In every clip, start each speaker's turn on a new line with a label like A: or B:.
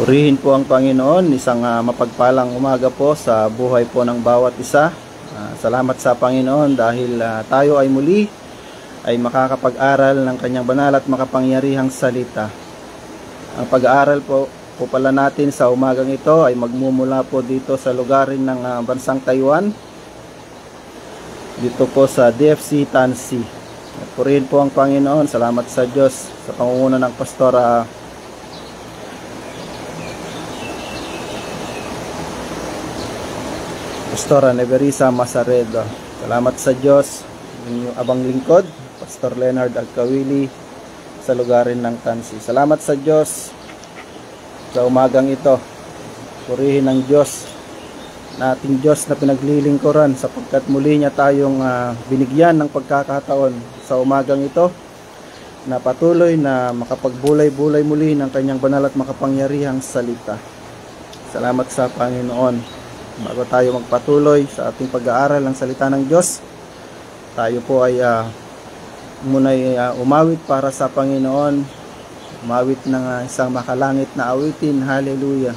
A: Purihin po ang Panginoon. Isang mapagpalang umaga po sa buhay po ng bawat isa. Salamat sa Panginoon dahil tayo ay muli ay makakapag-aral ng kanyang banal at makapangyarihang salita. Ang pag-aaral po pala natin sa umagang ito ay magmumula po dito sa lugarin ng bansang Taiwan, dito po sa DFC Tansi. Purihin po ang Panginoon. Salamat sa Diyos sa pangunguna ng Pastora Neverisa Masaredo. Salamat sa Diyos, inyong abang lingkod, Pastor Leonard Agkawili, sa lugarin ng Tansi. Salamat sa Diyos sa umagang ito. Purihin ang Diyos, nating Diyos na pinaglilingkuran, sapagkat muli niya tayong binigyan ng pagkakataon sa umagang ito na patuloy na makapagbulay-bulay muli ng kanyang banal at makapangyarihang salita. Salamat sa Panginoon. Bago tayo magpatuloy sa ating pag-aaral ng salita ng Diyos, tayo po ay muna'y umawit para sa Panginoon. Umawit ng isang makalangit na awitin. Hallelujah.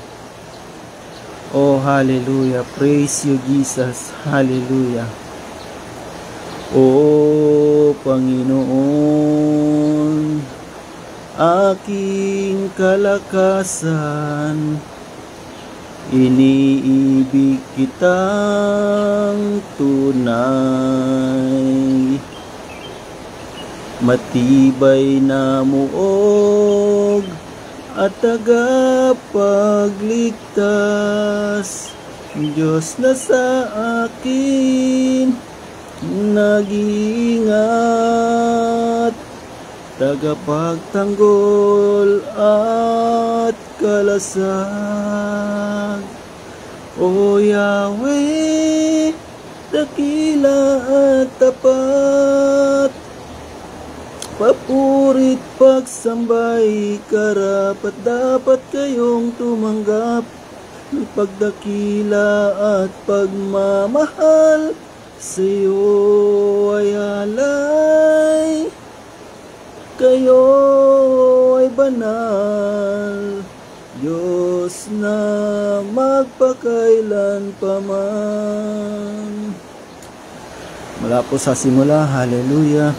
A: Oh, hallelujah. Praise you, Jesus. Hallelujah. Oh, Panginoon, aking kalakasan, iniibig kitang tunay, matibay na muog at tagapagligtas, Diyos na sa akin nag-iingat, tagapagtanggol at kalasag. O Yahweh, dakila at tapat, papurit pagsambay, karapat dapat kayong tumanggap ng pagdakila at pagmamahal. Sa iyo ay alay, kayo ay banal, Diyos na magpakailan pa man. Mula po sa simula, hallelujah.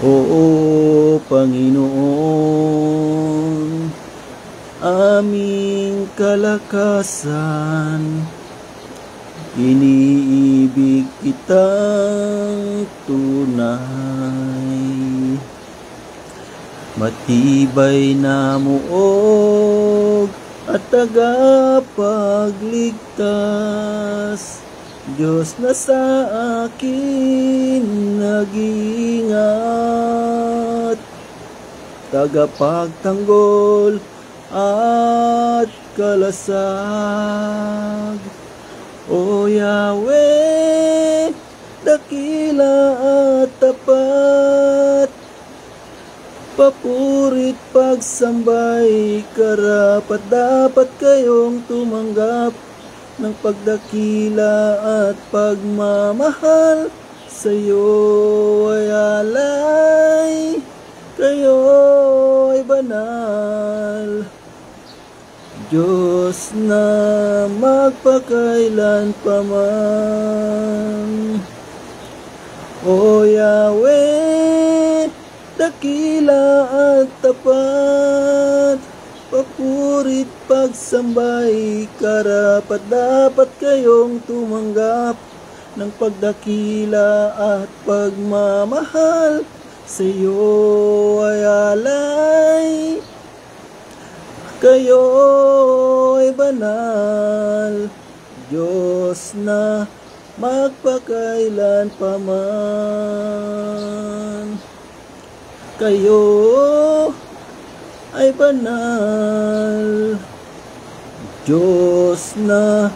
A: Oo, Panginoon, aming kalakasan, iniibig kitang tunay, matibay na muog at tagapagligtas, Diyos na sa akin nag-iingat, tagapagtanggol at kalasag. O Yahweh, dakila at tapat, papurit pagsambay, karapat dapat kayong tumanggap ng pagdakila at pagmamahal. Sa iyo ay alay, kayo ay banal, Diyos na magpakailan pa man. O Yahweh, dakila at tapat, papurit pagsambay, karapat dapat kayong tumanggap ng pagdakila at pagmamahal. Sa iyo ay alay, kayo ay banal, Diyos na magpakailan pa man. Kayo ay banal, Diyos na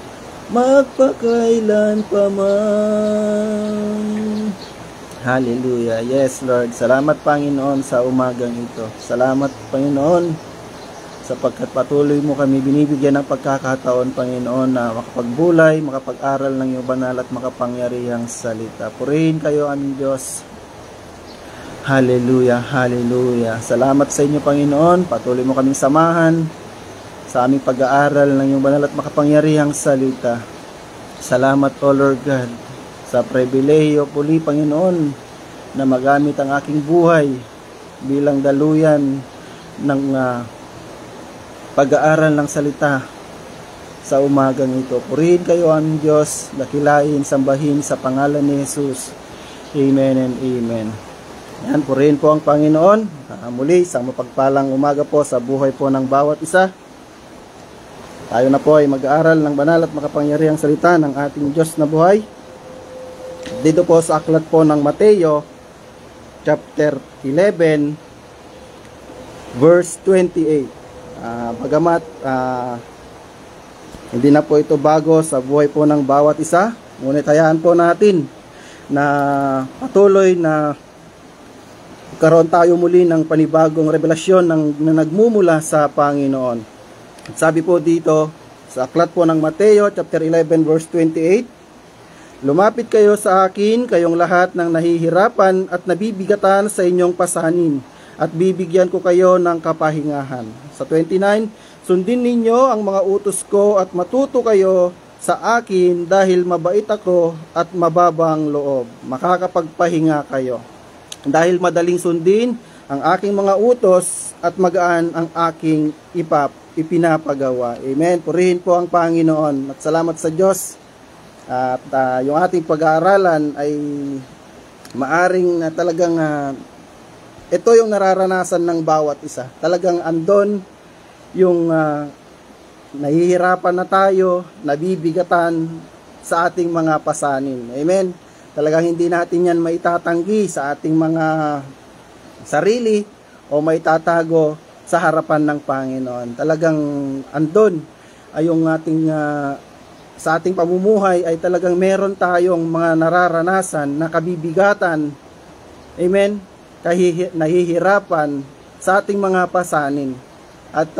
A: magpakailan pa man. Hallelujah. Yes, Lord. Salamat, Panginoon, sa umagang ito. Salamat, Panginoon, sapagkat patuloy mo kami binibigyan ng pagkakataon, Panginoon, na makapagbulay, makapag-aral ng iyong banal at makapangyarihang salita. Purihin kayo, aming Diyos. Hallelujah, hallelujah. Salamat sa inyo, Panginoon. Patuloy mo kaming samahan sa aming pag-aaral ng iyong banal at makapangyarihang salita. Salamat, O Lord God, sa pribilehiyo puli, Panginoon, na magamit ang aking buhay bilang daluyan ng pag-aaral ng salita sa umagang ito. Purihin kayo, aming Diyos, dakilain, sambahin sa pangalan ni Jesus. Amen and amen. Yan, purihin po ang Panginoon. Muli, isang mapagpalang umaga po sa buhay po ng bawat isa. Tayo na po ay mag-aaral ng banal at makapangyarihang salita ng ating Diyos na buhay. Dito po sa aklat po ng Mateo, chapter 11, verse 28. Bagamat hindi na po ito bago sa buhay po ng bawat isa, ngunit hayaan po natin na patuloy na karoon tayo muli ng panibagong revelasyon na nagmumula sa Panginoon. At sabi po dito sa aklat po ng Mateo, chapter 11, verse 28, lumapit kayo sa akin, kayong lahat ng nahihirapan at nabibigatan sa inyong pasanin, at bibigyan ko kayo ng kapahingahan. Sa 29, sundin ninyo ang mga utos ko at matuto kayo sa akin dahil mabait ako at mababang loob. Makakapagpahinga kayo. Dahil madaling sundin ang aking mga utos at magaan ang aking ipinapagawa. Amen. Purihin po ang Panginoon at salamat sa Diyos. At yung ating pag-aaralan ay maaring talagang ito yung nararanasan ng bawat isa. Talagang andon yung nahihirapan na tayo, nabibigatan sa ating mga pasanin. Amen. Talagang hindi natin yan maitatanggi sa ating mga sarili o maitatago sa harapan ng Panginoon. Talagang andon ay yung ating sa ating pamumuhay ay talagang meron tayong mga nararanasan na kabibigatan, amen, nahihirapan sa ating mga pasanin. At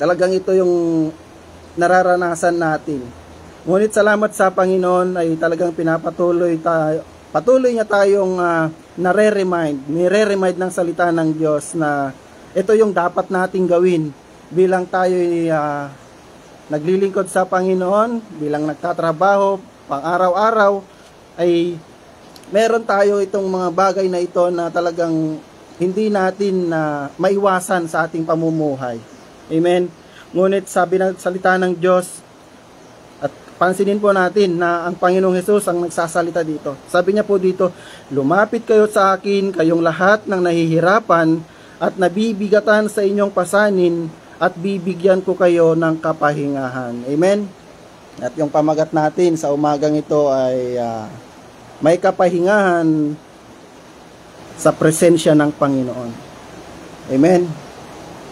A: talagang ito yung nararanasan natin. Ngunit salamat sa Panginoon ay talagang patuloy niya tayong nire-remind ng salita ng Diyos na ito yung dapat nating gawin bilang tayo naglilingkod sa Panginoon, bilang nagtatrabaho, pang araw-araw, ay meron tayo itong mga bagay na ito na talagang hindi natin maiwasan sa ating pamumuhay. Amen. Ngunit sabi ng salita ng Diyos, at pansinin po natin na ang Panginoong Hesus ang nagsasalita dito. Sabi niya po dito, lumapit kayo sa akin, kayong lahat ng nahihirapan at nabibigatan sa inyong pasanin, at bibigyan ko kayo ng kapahingahan. Amen? At yung pamagat natin sa umagang ito ay may kapahingahan sa presensya ng Panginoon. Amen?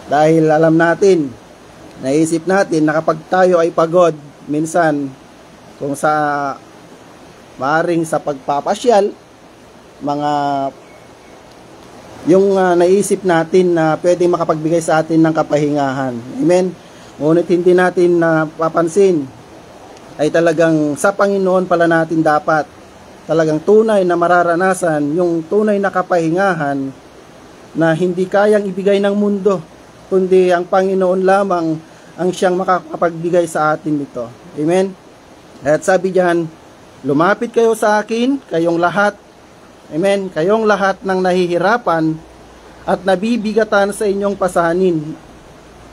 A: Dahil alam natin, naisip natin na kapag tayo ay pagod, minsan kung sa maaring sa pagpapasyal, mga yung naisip natin na pwedeng makapagbigay sa atin ng kapahingahan. Amen? Ngunit hindi natin papansin ay talagang sa Panginoon pala natin dapat talagang tunay na mararanasan yung tunay na kapahingahan na hindi kayang ibigay ng mundo, kundi ang Panginoon lamang ang siyang makakapagbigay sa atin nito. Amen? At sabi diyan, lumapit kayo sa akin, kayong lahat. Amen. Kayong lahat ng nahihirapan at nabibigatan sa inyong pasanin.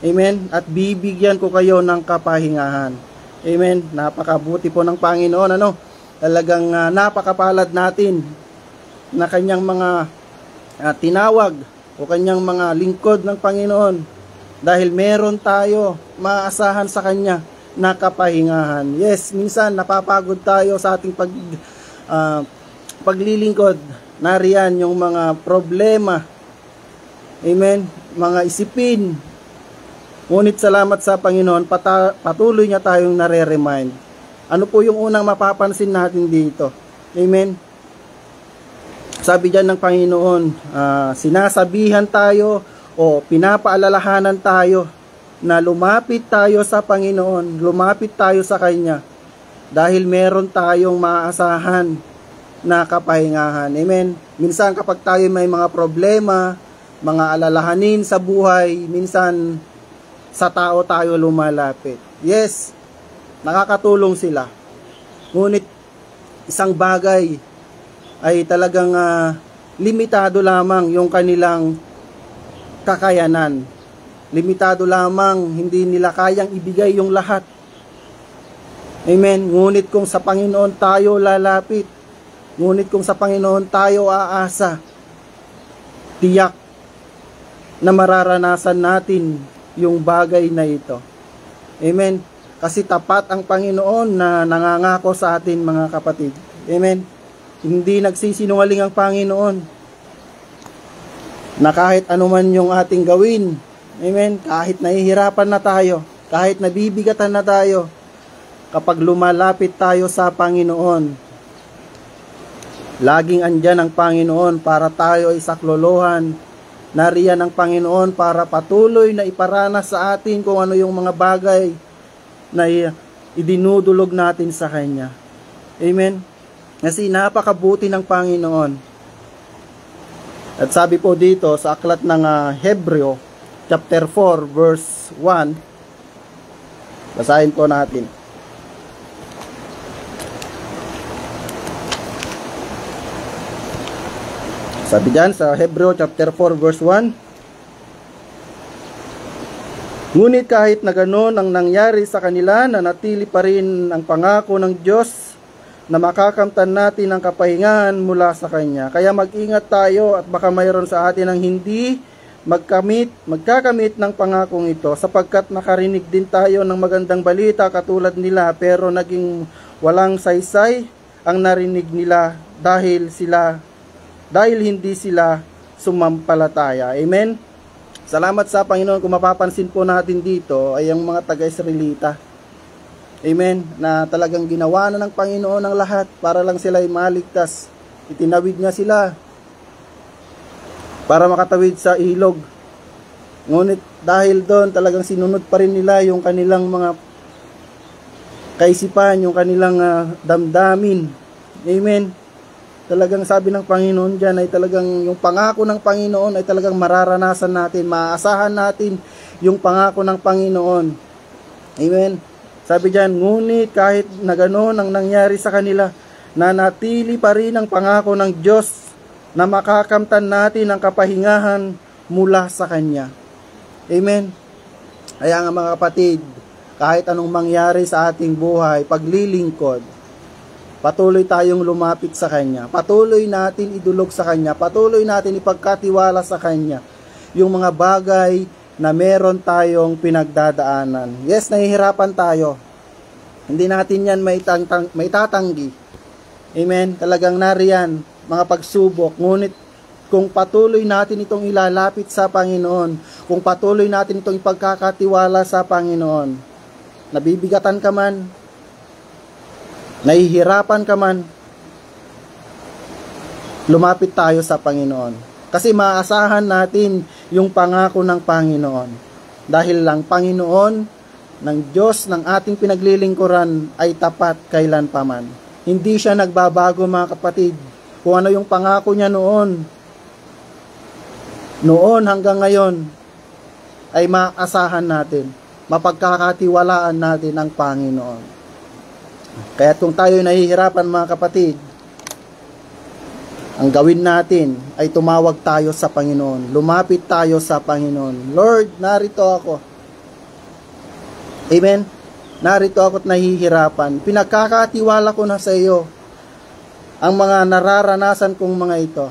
A: Amen. At bibigyan ko kayo ng kapahingahan. Amen. Napakabuti po ng Panginoon. Talagang napakapalad natin na kanyang mga tinawag o kanyang mga lingkod ng Panginoon. Dahil meron tayo maaasahan sa kanya. na kapahingahan. Yes, minsan napapagod tayo sa ating paglilingkod. Nariyan yung mga problema. Amen. Mga isipin. Ngunit salamat sa Panginoon, patuloy niya tayong nare-remind. Ano po yung unang mapapansin natin dito? Amen. Sabi diyan ng Panginoon, sinasabihan tayo o pinapaalalahanan tayo na lumapit tayo sa Panginoon, lumapit tayo sa Kanya dahil meron tayong maaasahan na kapahingahan. Amen. Minsan kapag tayo may mga problema, mga alalahanin sa buhay, minsan sa tao tayo lumalapit. Yes, nakakatulong sila. Ngunit isang bagay ay talagang limitado lamang yung kanilang kakayanan. Limitado lamang, hindi nila kayang ibigay yung lahat. Amen. Ngunit kung sa Panginoon tayo lalapit, ngunit kung sa Panginoon tayo aasa, tiyak na mararanasan natin yung bagay na ito. Amen. Kasi tapat ang Panginoon na nangangako sa atin, mga kapatid. Amen. Hindi nagsisinungaling ang Panginoon na kahit anuman yung ating gawin, amen, kahit nahihirapan na tayo, kahit nabibigatan na tayo, kapag lumalapit tayo sa Panginoon, laging andyan ang Panginoon para tayo ay saklolohan. Nariyan ang Panginoon para patuloy na iparanas sa atin kung ano yung mga bagay na idinudulog natin sa Kanya. Amen. Kasi napakabuti ng Panginoon. At sabi po dito sa aklat ng Hebreo, chapter 4, verse 1, basahin po natin. Sabi dyan sa Hebreo chapter 4 verse 1, ngunit kahit na ganoon ang nangyari sa kanila, nanatili pa rin ang pangako ng Diyos na makakamtan natin ang kapahingahan mula sa Kanya. Kaya mag-ingat tayo at baka mayroon sa atin ang hindi magkakamit ng pangakong ito, sapagkat nakarinig din tayo ng magandang balita katulad nila, pero naging walang saysay ang narinig nila dahil hindi sila sumampalataya. Amen. Salamat sa Panginoon. Kung mapapansin po natin dito ay ang mga taga-Israelita. Amen. Na talagang ginawa na ng Panginoon ang lahat para lang sila ay maligtas. Itinawid niya sila para makatawid sa ilog. Ngunit dahil doon talagang sinunod pa rin nila yung kanilang mga kaisipan, yung kanilang damdamin. Amen. Talagang sabi ng Panginoon dyan ay talagang yung pangako ng Panginoon ay talagang mararanasan natin, maaasahan natin yung pangako ng Panginoon. Amen. Sabi dyan, ngunit kahit na ganoon ang nangyari sa kanila, nanatili pa rin ang pangako ng Diyos na makakamtan natin ang kapahingahan mula sa Kanya. Amen. Kaya nga mga kapatid, kahit anong mangyari sa ating buhay, paglilingkod, patuloy tayong lumapit sa Kanya. Patuloy natin idulog sa Kanya. Patuloy natin ipagkatiwala sa Kanya yung mga bagay na meron tayong pinagdadaanan. Yes, nahihirapan tayo. Hindi natin yan may tatanggi. Amen. Talagang nariyan, mga pagsubok. Ngunit kung patuloy natin itong ilalapit sa Panginoon, kung patuloy natin itong ipagkakatiwala sa Panginoon, nabibigatan ka man, nahihirapan ka man, lumapit tayo sa Panginoon. Kasi maaasahan natin yung pangako ng Panginoon. Dahil lang Panginoon ng Diyos ng ating pinaglilingkuran ay tapat kailanpaman. Hindi siya nagbabago, mga kapatid. Kung ano yung pangako niya noon hanggang ngayon, ay maaasahan natin, mapagkakatiwalaan natin ang Panginoon. Kaya kung tayo nahihirapan, mga kapatid, ang gawin natin ay tumawag tayo sa Panginoon. Lumapit tayo sa Panginoon. Lord, narito ako. Amen? Narito ako at nahihirapan. Pinagkakatiwala ko na sa iyo ang mga nararanasan kong mga ito.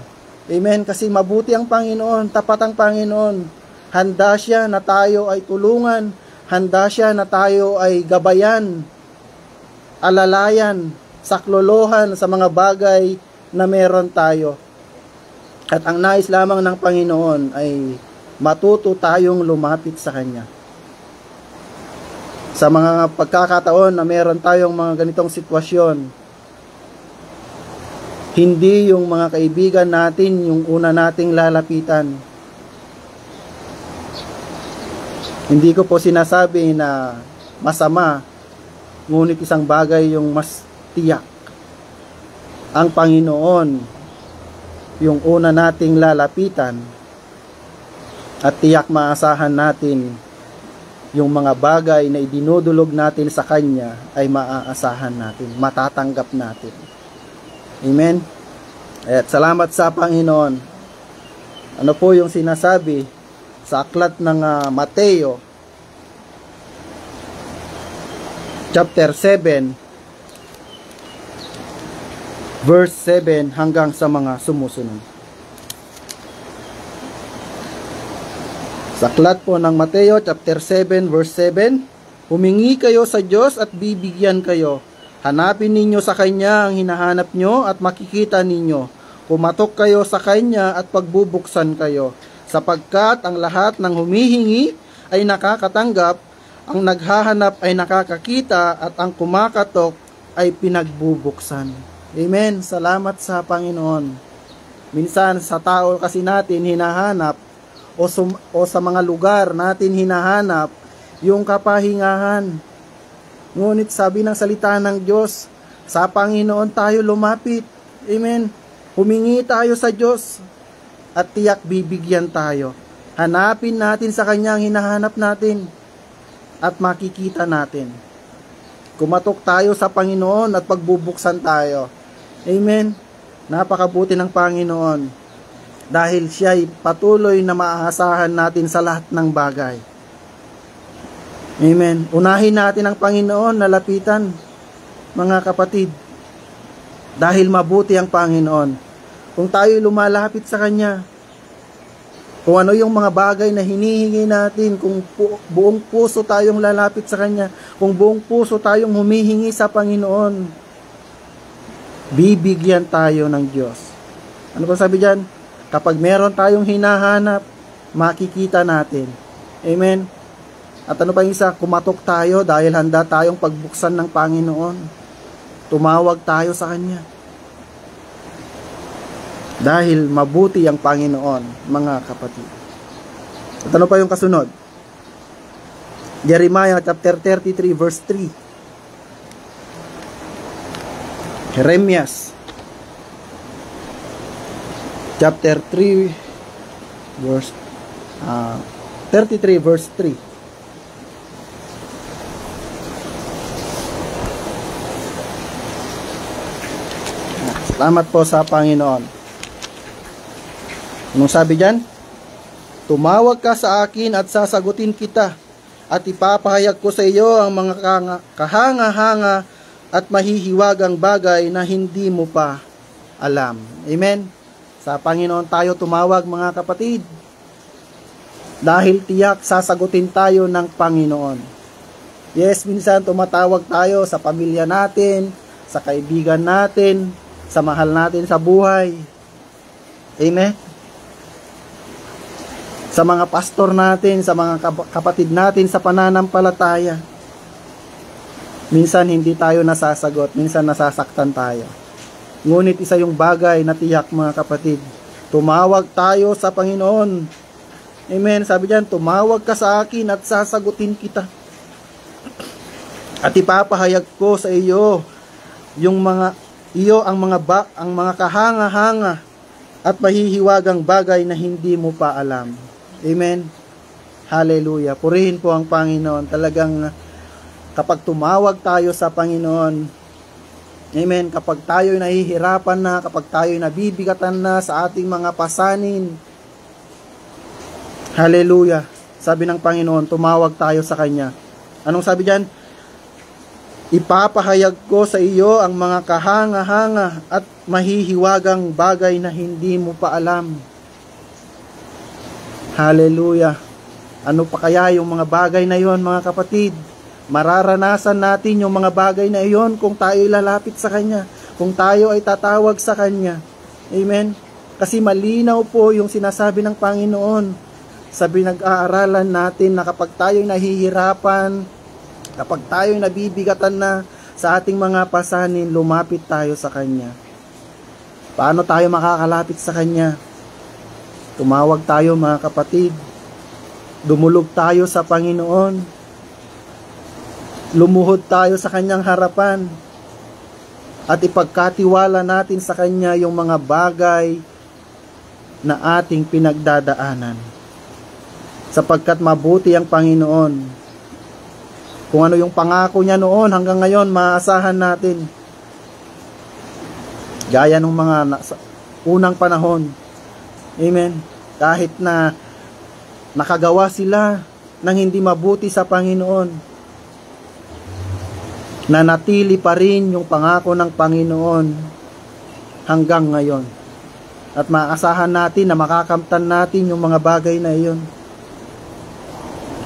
A: Amen? Kasi mabuti ang Panginoon, tapat ang Panginoon. Handa siya na tayo ay tulungan handa siya na tayo ay gabayan, alalayan, saklolohan sa mga bagay na meron tayo. At ang nais lamang ng Panginoon ay matuto tayong lumapit sa Kanya. Sa mga pagkakataon na meron tayong mga ganitong sitwasyon, hindi yung mga kaibigan natin yung una nating lalapitan. Hindi ko po sinasabi na masama, ngunit isang bagay yung mas tiyak. Ang Panginoon yung una nating lalapitan, at tiyak maasahan natin yung mga bagay na idinudulog natin sa Kanya ay maaasahan natin, matatanggap natin. Amen? At salamat sa Panginoon. Ano po yung sinasabi sa aklat ng Mateo chapter 7 verse 7 hanggang sa mga sumusunod. Sa aklat po ng Mateo chapter 7 verse 7, humingi kayo sa Diyos at bibigyan kayo. Hanapin ninyo sa Kanya ang hinahanap nyo at makikita ninyo. Pumatok kayo sa Kanya at pagbubuksan kayo. Sapagkat ang lahat ng humihingi ay nakakatanggap, ang naghahanap ay nakakakita, at ang kumakatok ay pinagbubuksan. Amen. Salamat sa Panginoon. Minsan sa tao kasi natin hinahanap o sa mga lugar natin hinahanap yung kapahingahan. Ngunit sabi ng salita ng Diyos, sa Panginoon tayo lumapit. Amen. Humingi tayo sa Diyos at tiyak bibigyan tayo. Hanapin natin sa Kanya ang hinahanap natin at makikita natin. Kumatok tayo sa Panginoon at pagbubuksan tayo. Amen. Napakabuti ng Panginoon dahil siya ay patuloy na maaasahan natin sa lahat ng bagay. Amen. Unahin natin ang Panginoon na lapitan, mga kapatid, dahil mabuti ang Panginoon. Kung tayo lumalapit sa Kanya, kung ano yung mga bagay na hinihingi natin, kung buong puso tayong lalapit sa Kanya, kung buong puso tayong humihingi sa Panginoon, bibigyan tayo ng Diyos. Ano ba sabi dyan? Kapag meron tayong hinahanap, makikita natin. Amen. At ano pa yung isa? Kumatok tayo dahil handa tayong pagbuksan ng Panginoon. Tumawag tayo sa Kanya. Dahil mabuti ang Panginoon, mga kapatid. At ano pa yung kasunod? Jeremiah chapter 33 verse 3. Jeremias chapter 3 verse 33 verse 3. Salamat po sa Panginoon. Anong sabi diyan? Tumawag ka sa akin at sasagutin kita, at ipapahayag ko sa iyo ang mga kahanga-hanga at mahihiwagang bagay na hindi mo pa alam. Amen. Sa Panginoon tayo tumawag, mga kapatid. Dahil tiyak sasagutin tayo ng Panginoon. Yes, minsan tumatawag tayo sa pamilya natin, sa kaibigan natin, sa mahal natin sa buhay. Amen. Sa mga pastor natin, sa mga kapatid natin sa pananampalataya. Minsan hindi tayo nasasagot, minsan nasasaktan tayo. Ngunit isa yung bagay na tiyak, mga kapatid. Tumawag tayo sa Panginoon. Amen. Sabi diyan, tumawag ka sa akin at sasagutin kita. At ipapahayag ko sa iyo ang mga kahanga-hanga at mahihiwagang bagay na hindi mo pa alam. Amen. Hallelujah. Purihin po ang Panginoon. Talagang kapag tumawag tayo sa Panginoon, amen, kapag tayo'y nahihirapan na, kapag tayo'y nabibigatan na sa ating mga pasanin, hallelujah, sabi ng Panginoon, tumawag tayo sa Kanya. Anong sabi diyan? Ipapahayag ko sa iyo ang mga kahanga-hanga at mahihiwagang bagay na hindi mo pa alam. Hallelujah. Ano pa kaya yung mga bagay na yon, mga kapatid? Mararanasan natin yung mga bagay na iyon kung tayo lalapit sa Kanya, kung tayo ay tatawag sa Kanya. Amen? Kasi malinaw po yung sinasabi ng Panginoon sa pinag-aaralan natin na kapag tayo nahihirapan, kapag tayo nabibigatan na sa ating mga pasanin, lumapit tayo sa Kanya. Paano tayo makakalapit sa Kanya? Tumawag tayo, mga kapatid. Dumulog tayo sa Panginoon. Lumuhod tayo sa Kanyang harapan. At ipagkatiwala natin sa Kanya yung mga bagay na ating pinagdadaanan. Sapagkat mabuti ang Panginoon. Kung ano yung pangako niya noon, hanggang ngayon, maasahan natin. Gaya ng mga unang panahon. Amen. Kahit na nakagawa sila ng hindi mabuti sa Panginoon, nanatili pa rin yung pangako ng Panginoon hanggang ngayon. At maasahan natin na makakamtan natin yung mga bagay na iyon.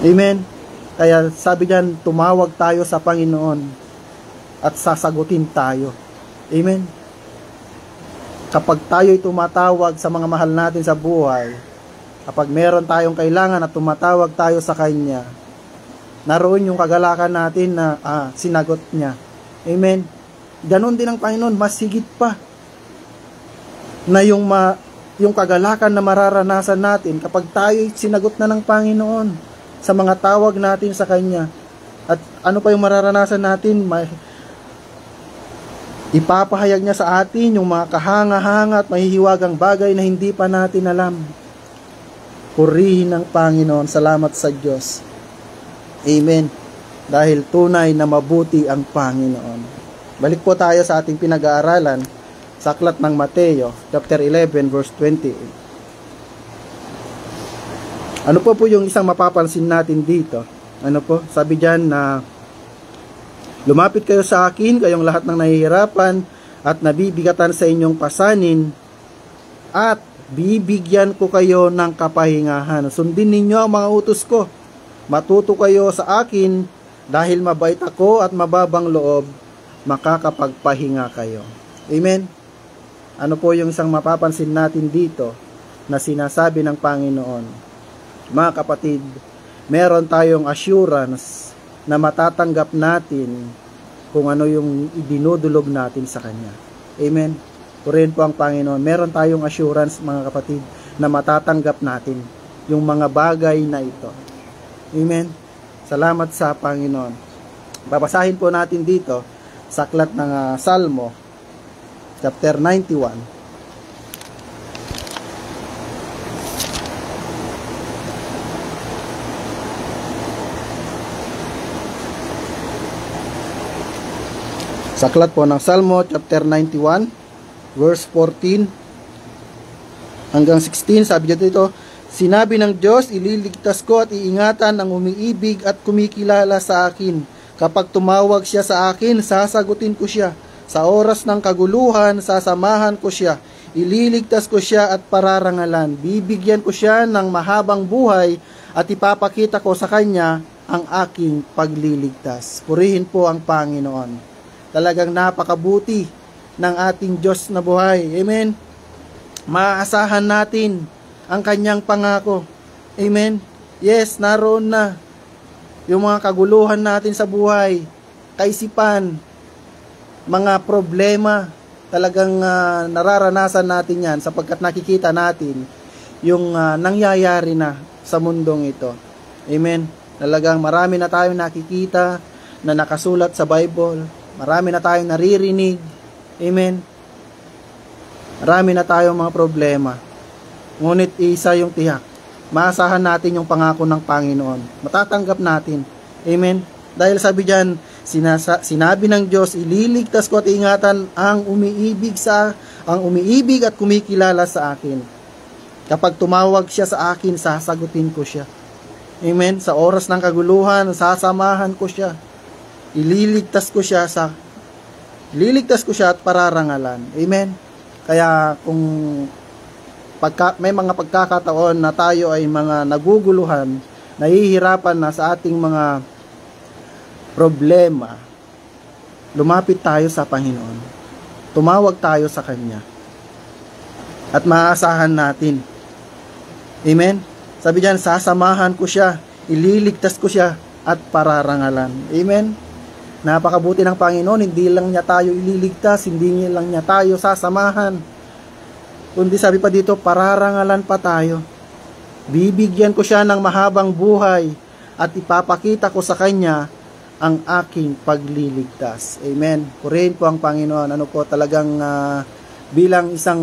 A: Amen. Kaya sabi diyan, tumawag tayo sa Panginoon at sasagutin tayo. Amen. Kapag tayo'y tumatawag sa mga mahal natin sa buhay, kapag meron tayong kailangan at tumatawag tayo sa Kanya, naroon yung kagalakan natin na sinagot niya. Amen. Ganon din ang Panginoon, mas higit pa na yung kagalakan na mararanasan natin kapag tayo'y sinagot na ng Panginoon sa mga tawag natin sa Kanya. At ano pa yung mararanasan natin? Ipapahayag niya sa atin yung mga kahanga-hanga at mahihiwagang bagay na hindi pa natin alam. Purihin ng Panginoon. Salamat sa Diyos. Amen. Dahil tunay na mabuti ang Panginoon. Balik po tayo sa ating pinag-aaralan sa aklat ng Mateo, chapter 11, verse 28. Ano po yung isang mapapansin natin dito? Ano po? Sabi diyan na lumapit kayo sa akin, kayong lahat ng nahihirapan at nabibigatan sa inyong pasanin, at bibigyan ko kayo ng kapahingahan. Sundin ninyo ang mga utos ko. Matuto kayo sa akin, dahil mabait ako at mababang loob, makakapagpahinga kayo. Amen? Ano po yung isang mapapansin natin dito na sinasabi ng Panginoon? Mga kapatid, meron tayong assurance na matatanggap natin kung ano yung idinudulog natin sa Kanya. Amen? Purihin po ang Panginoon. Meron tayong assurance, mga kapatid, na matatanggap natin yung mga bagay na ito. Amen? Salamat sa Panginoon. Babasahin po natin dito sa aklat ng Salmo, chapter 91. Sa aklat po ng Salmo, chapter 91, verse 14 hanggang 16, sabi dito, sinabi ng Diyos, ililigtas ko at iingatan ang umiibig at kumikilala sa akin. Kapag tumawag siya sa akin, sasagutin ko siya. Sa oras ng kaguluhan, sasamahan ko siya. Ililigtas ko siya at pararangalan. Bibigyan ko siya ng mahabang buhay at ipapakita ko sa kanya ang aking pagliligtas. Purihin po ang Panginoon. Talagang napakabuti ng ating Diyos na buhay. Amen. Maaasahan natin ang kanyang pangako. Amen. Yes, naroon na yung mga kaguluhan natin sa buhay, kaisipan, mga problema. Talagang nararanasan natin yan sapagkat nakikita natin yung nangyayari na sa mundong ito. Amen. Talagang marami na tayong nakikita na nakasulat sa Bible. Marami na tayong naririnig. Amen. Marami na tayong mga problema. Ngunit isa yung tiyak. Maasahan natin yung pangako ng Panginoon. Matatanggap natin. Amen. Dahil sabi diyan, sinabi ng Diyos, ililigtas ko at ingatan ang umiibig at kumikilala sa akin. Kapag tumawag siya sa akin, sasagutin ko siya. Amen. Sa oras ng kaguluhan, sasamahan ko siya. Ililigtas ko siya at pararangalan. Amen. Kaya kung may mga pagkakataon na tayo ay mga naguguluhan, nahihirapan na sa ating mga problema, lumapit tayo sa Panginoon. Tumawag tayo sa Kanya. At maaasahan natin. Amen? Sabi diyan, sasamahan ko siya, ililigtas ko siya, at pararangalan. Amen? Napakabuti ng Panginoon, hindi lang niya tayo ililigtas, hindi lang niya tayo sasamahan. Kundi sabi pa dito, pararangalan pa tayo. Bibigyan ko siya ng mahabang buhay at ipapakita ko sa kanya ang aking pagliligtas. Amen. Purihin po ang Panginoon. Ano po talagang bilang isang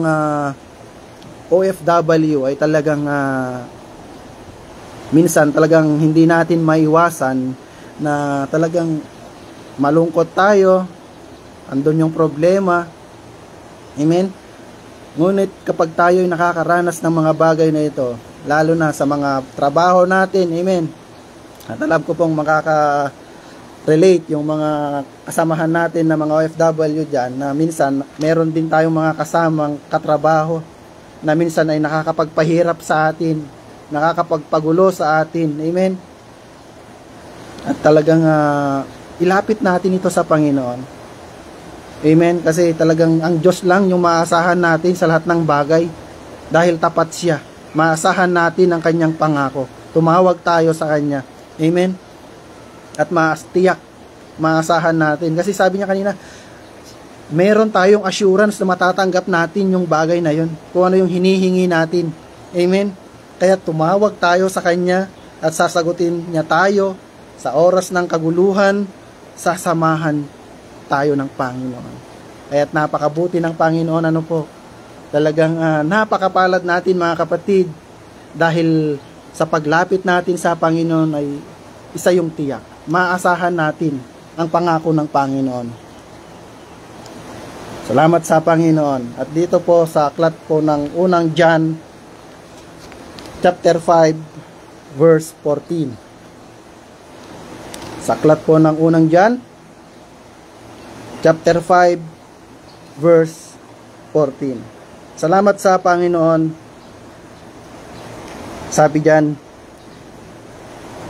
A: OFW ay talagang minsan talagang hindi natin maiwasan na talagang malungkot tayo, andun yung problema. Amen. Ngunit kapag tayo ay nakakaranas ng mga bagay na ito, lalo na sa mga trabaho natin, amen, at alam ko pong makaka-relate yung mga kasamahan natin na mga OFW dyan, na minsan meron din tayong mga kasamang katrabaho na minsan ay nakakapagpahirap sa atin, nakakapagpagulo sa atin, amen. At talagang ilapit natin ito sa Panginoon. Amen. Kasi talagang ang Diyos lang yung maasahan natin sa lahat ng bagay. Dahil tapat siya. Maasahan natin ang kanyang pangako. Tumawag tayo sa kanya. Amen. At maastiyak. Maasahan natin. Kasi sabi niya kanina, meron tayong assurance na matatanggap natin yung bagay na yun. Kung ano yung hinihingi natin. Amen. Kaya tumawag tayo sa kanya at sasagutin niya tayo sa oras ng kaguluhan, sasamahan tayo ng Panginoon. Kaya't napakabuti ng Panginoon, ano po, talagang napakapalad natin mga kapatid, dahil sa paglapit natin sa Panginoon ay isa yung tiyak. Maasahan natin ang pangako ng Panginoon. Salamat sa Panginoon. At dito po sa aklat po ng unang John chapter 5 verse 14. Sa aklat po ng unang John chapter 5 verse 14. Salamat sa Panginoon. Sabi diyan,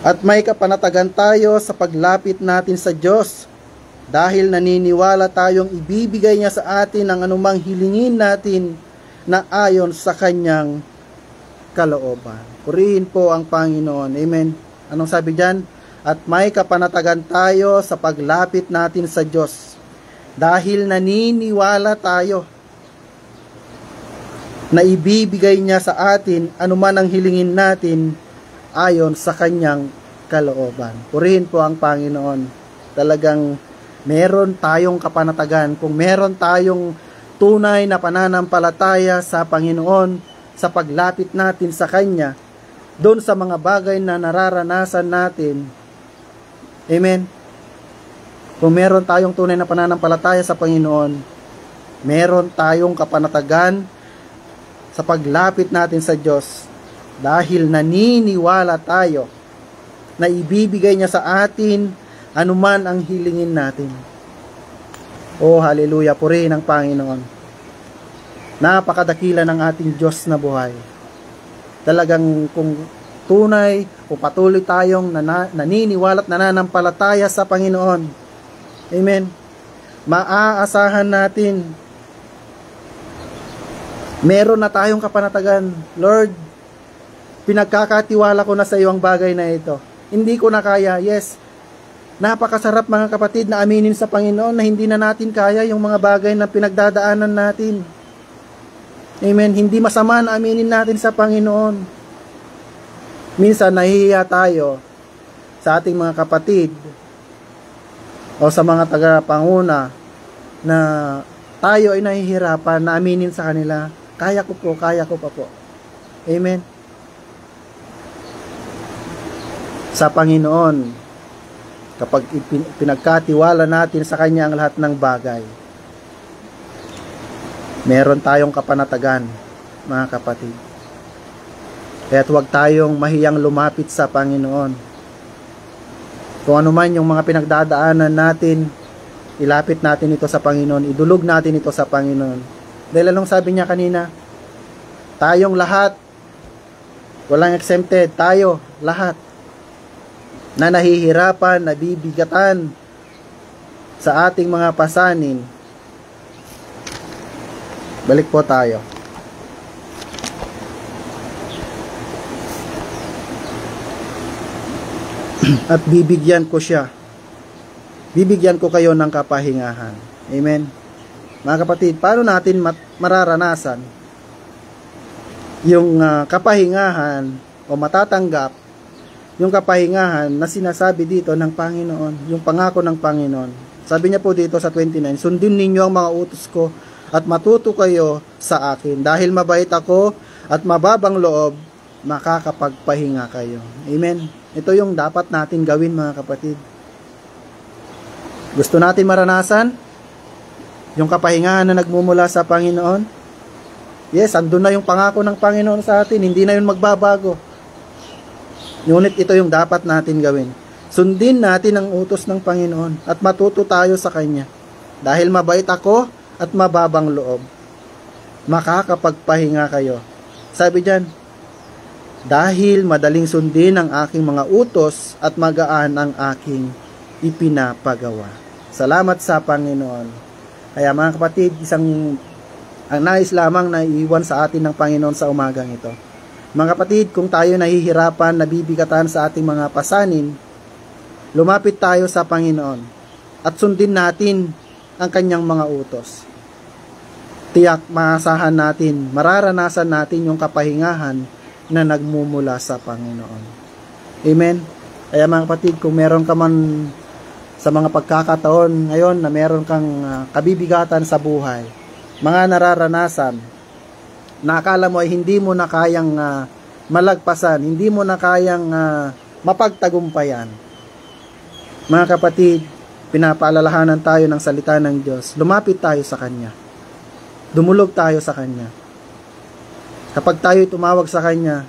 A: at may kapanatagan tayo sa paglapit natin sa Diyos, dahil naniniwala tayong ibibigay niya sa atin ang anumang hilingin natin na ayon sa kanyang kalooban. Purihin po ang Panginoon. Amen. Anong sabi diyan? At may kapanatagan tayo sa paglapit natin sa Diyos, dahil naniniwala tayo na ibibigay niya sa atin anuman ang hilingin natin ayon sa kanyang kalooban. Purihin po ang Panginoon. Talagang meron tayong kapanatagan. Kung meron tayong tunay na pananampalataya sa Panginoon, sa paglapit natin sa Kanya, doon sa mga bagay na nararanasan natin, amen. Kung meron tayong tunay na pananampalataya sa Panginoon, meron tayong kapanatagan sa paglapit natin sa Diyos, dahil naniniwala tayo na ibibigay niya sa atin anuman ang hilingin natin. Oh, hallelujah, purihin ang Panginoon. Napakadakila ng ating Diyos na buhay. Talagang kung tunay o patuloy tayong naniniwala at nananampalataya sa Panginoon, amen, maaasahan natin, meron na tayong kapanatagan. Lord, pinagkakatiwala ko na sa iyo ang bagay na ito. Hindi ko na kaya. Yes, napakasarap mga kapatid na aminin sa Panginoon na hindi na natin kaya yung mga bagay na pinagdadaanan natin. Amen. Hindi masama na aminin natin sa Panginoon. Minsan nahihiya tayo sa ating mga kapatid o sa mga tagapanguna na tayo ay nahihirapan na aminin sa kanila, kaya ko pa po. Amen. Sa Panginoon, kapag pinagkatiwala natin sa Kanya ang lahat ng bagay, meron tayong kapanatagan, mga kapatid. Kaya't huwag tayong mahiyang lumapit sa Panginoon. Kung ano man yung mga pinagdadaanan natin, ilapit natin ito sa Panginoon, idulog natin ito sa Panginoon. Dahil anong sabi niya kanina? Tayong lahat, walang exempted, tayo, lahat, na nahihirapan, nabibigatan sa ating mga pasanin. Balik po tayo. At bibigyan ko siya. Bibigyan ko kayo ng kapahingahan. Amen. Mga kapatid, paano natin mararanasan yung kapahingahan o matatanggap yung kapahingahan na sinasabi dito ng Panginoon, yung pangako ng Panginoon? Sabi niya po dito sa 29, sundin ninyo ang mga utos ko at matuto kayo sa akin. Dahil mabait ako at mababang loob, makakapagpahinga kayo. Amen. Ito yung dapat natin gawin, mga kapatid. Gusto natin maranasan yung kapahingahan na nagmumula sa Panginoon? Yes, andun na yung pangako ng Panginoon sa atin. Hindi na yun magbabago. Ngunit ito yung dapat natin gawin. Sundin natin ang utos ng Panginoon at matuto tayo sa Kanya. Dahil mabait ako at mababang loob, makakapagpahinga kayo. Sabi dyan, dahil madaling sundin ang aking mga utos at magaan ang aking ipinapagawa. Salamat sa Panginoon. Kaya mga kapatid, ang nais lamang na iiwan sa atin ng Panginoon sa umagang ito. Mga kapatid, kung tayo nahihirapan, nabibigatan sa ating mga pasanin, lumapit tayo sa Panginoon at sundin natin ang Kanyang mga utos. Tiyak maasahan natin, mararanasan natin yung kapahingahan na nagmumula sa Panginoon. Amen? Kaya mga kapatid, kung meron ka man sa mga pagkakataon ngayon na meron kang kabibigatan sa buhay, mga nararanasan na akala mo ay hindi mo na kayang malagpasan, hindi mo na kayang mapagtagumpayan. Mga kapatid, pinapaalalahanan tayo ng salita ng Diyos. Lumapit tayo sa Kanya. Dumulog tayo sa Kanya. Kapag tayo tumawag sa Kanya,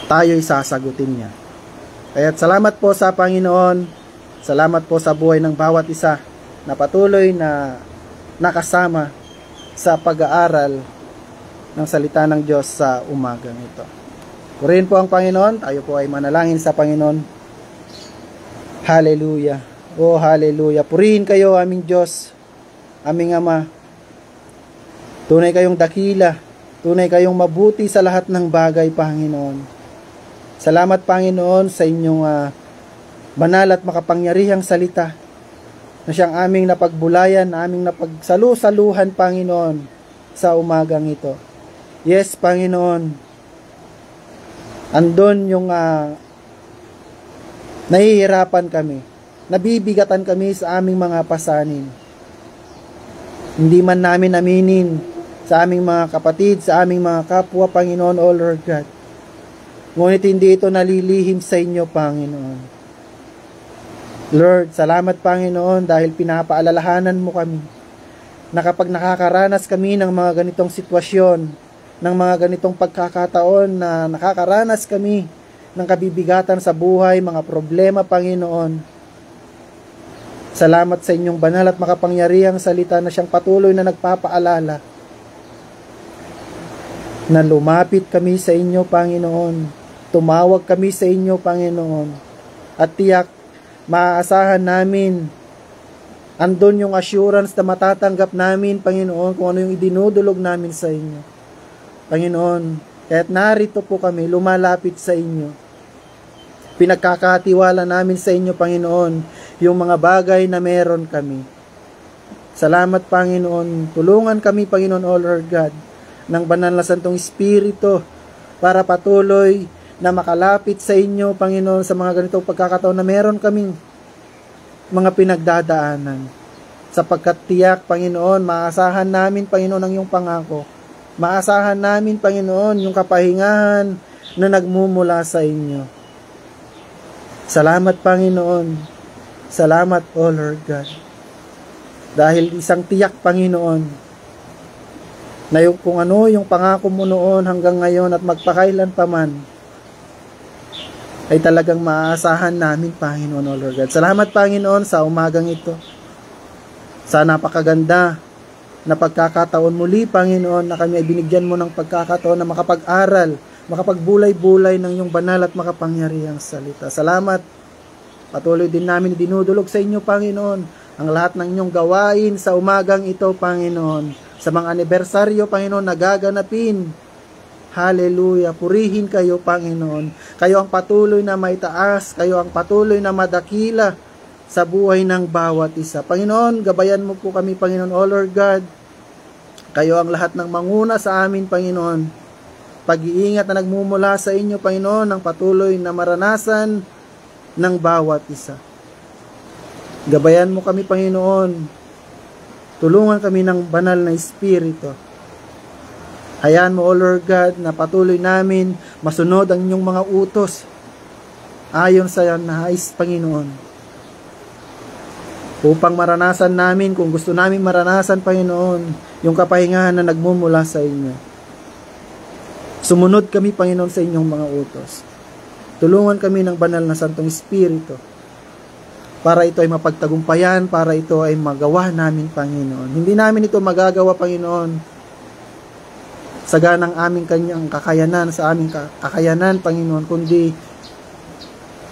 A: tayo'y sasagutin niya. Kaya salamat po sa Panginoon, salamat po sa buhay ng bawat isa na patuloy na nakasama sa pag-aaral ng salita ng Diyos sa umagang ito. Purihin po ang Panginoon, tayo po ay manalangin sa Panginoon. Hallelujah. Oh, hallelujah. Purihin kayo aming Diyos, aming Ama. Tunay kayong dakila, tunay kayong mabuti sa lahat ng bagay, Panginoon. Salamat, Panginoon, sa inyong banal at makapangyarihang salita na siyang aming napagbulayan, aming napagsalu-saluhan, Panginoon, sa umagang ito. Yes, Panginoon, andon yung nahihirapan kami, nabibigatan kami sa aming mga pasanin. Hindi man namin aminin sa aming mga kapatid, sa aming mga kapwa, Panginoon, O Lord God. Ngunit hindi ito nalilihim sa inyo, Panginoon. Lord, salamat, Panginoon, dahil pinapaalalahanan mo kami na kapag nakakaranas kami ng mga ganitong sitwasyon, ng mga ganitong pagkakataon na nakakaranas kami ng kabibigatan sa buhay, mga problema, Panginoon. Salamat sa inyong banal at makapangyarihang salita na siyang patuloy na nagpapaalala na lumapit kami sa inyo, Panginoon. Tumawag kami sa inyo, Panginoon. At tiyak, maaasahan namin, andun yung assurance na matatanggap namin, Panginoon, kung ano yung idinudulog namin sa inyo. Panginoon, kaya't narito po kami, lumalapit sa inyo. Pinagkakatiwala namin sa inyo, Panginoon, yung mga bagay na meron kami. Salamat, Panginoon. Tulungan kami, Panginoon, O Lord God, ng banal na Santong Espiritu para patuloy na makalapit sa inyo, Panginoon, sa mga ganitong pagkakataon na meron kaming mga pinagdadaanan. Sapagkat tiyak, Panginoon, maasahan namin, Panginoon, ang iyong pangako. Maasahan namin, Panginoon, yung kapahingahan na nagmumula sa inyo. Salamat, Panginoon. Salamat, O Lord God. Dahil isang tiyak, Panginoon, na yung kung ano yung pangako mo noon hanggang ngayon at magpakailan pa man, ay talagang maaasahan namin, Panginoon, O Lord God. Salamat, Panginoon, sa umagang ito. Sa napakaganda na pagkakataon muli, Panginoon, na kami ay binigyan mo ng pagkakataon na makapag-aral makapagbulay-bulay ng iyong banal at makapangyarihang salita. Salamat. Patuloy din namin dinudulog sa inyo, Panginoon, ang lahat ng inyong gawain sa umagang ito, Panginoon. Sa mga anibersaryo, Panginoon, nagaganapin. Hallelujah. Purihin kayo, Panginoon. Kayo ang patuloy na maitaas. Kayo ang patuloy na madakila sa buhay ng bawat isa. Panginoon, gabayan mo po kami, Panginoon, O Lord God. Kayo ang lahat ng manguna sa amin, Panginoon. Pag-iingat na nagmumula sa inyo, Panginoon, ang patuloy na maranasan ng bawat isa. Gabayan mo kami, Panginoon. Tulungan kami ng banal na Espiritu. Hayaan mo, O Lord God, na patuloy namin masunod ang inyong mga utos ayon sa nais, Panginoon. Upang maranasan namin, kung gusto namin maranasan, Panginoon, yung kapahingahan na nagmumula sa inyo. Sumunod kami, Panginoon, sa inyong mga utos. Tulungan kami ng banal na Santong Espiritu para ito ay mapagtagumpayan, para ito ay magawa namin, Panginoon. Hindi namin ito magagawa, Panginoon, sa ganang aming kanyang kakayanan, sa aming kakayanan, Panginoon, kundi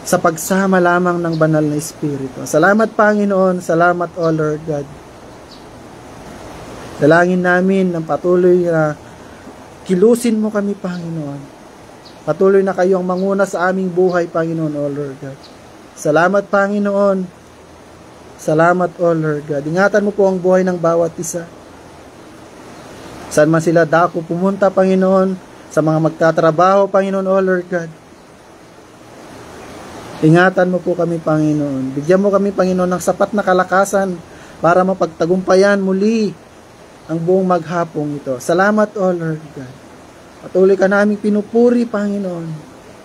A: sa pagsama lamang ng banal na Espiritu. Salamat, Panginoon. Salamat, O Lord God. Dalangin namin ng patuloy na kilusin mo kami, Panginoon. Patuloy na kayong manguna sa aming buhay, Panginoon, O Lord God. Salamat, Panginoon. Salamat, O Lord God. Ingatan mo po ang buhay ng bawat isa. Saan man sila dako pumunta, Panginoon, sa mga magtatrabaho, Panginoon, O Lord God. Ingatan mo po kami, Panginoon. Bigyan mo kami, Panginoon, ng sapat na kalakasan para mapagtagumpayan muli ang buong maghapong ito. Salamat, O Lord God. Patuloy ka namin pinupuri, Panginoon.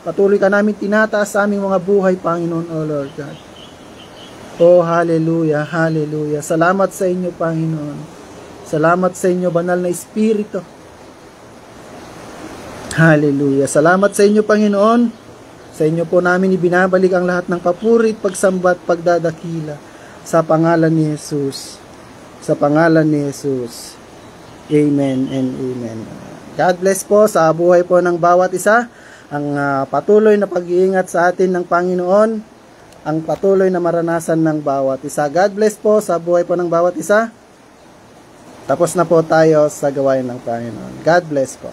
A: Patuloy ka namin tinataas sa aming mga buhay, Panginoon, O Lord God. Oh, hallelujah, hallelujah. Salamat sa inyo, Panginoon. Salamat sa inyo, banal na Espiritu. Hallelujah. Salamat sa inyo, Panginoon. Sa inyo po namin ibinabalik ang lahat ng papuri at pagsamba at pagdadakila sa pangalan ni Jesus. Sa pangalan ni Jesus. Amen and amen. God bless po sa buhay po ng bawat isa. Ang patuloy na pag-iingat sa atin ng Panginoon. Ang patuloy na maranasan ng bawat isa. God bless po sa buhay po ng bawat isa. Tapos na po tayo sa gawain ng Panginoon. God bless po.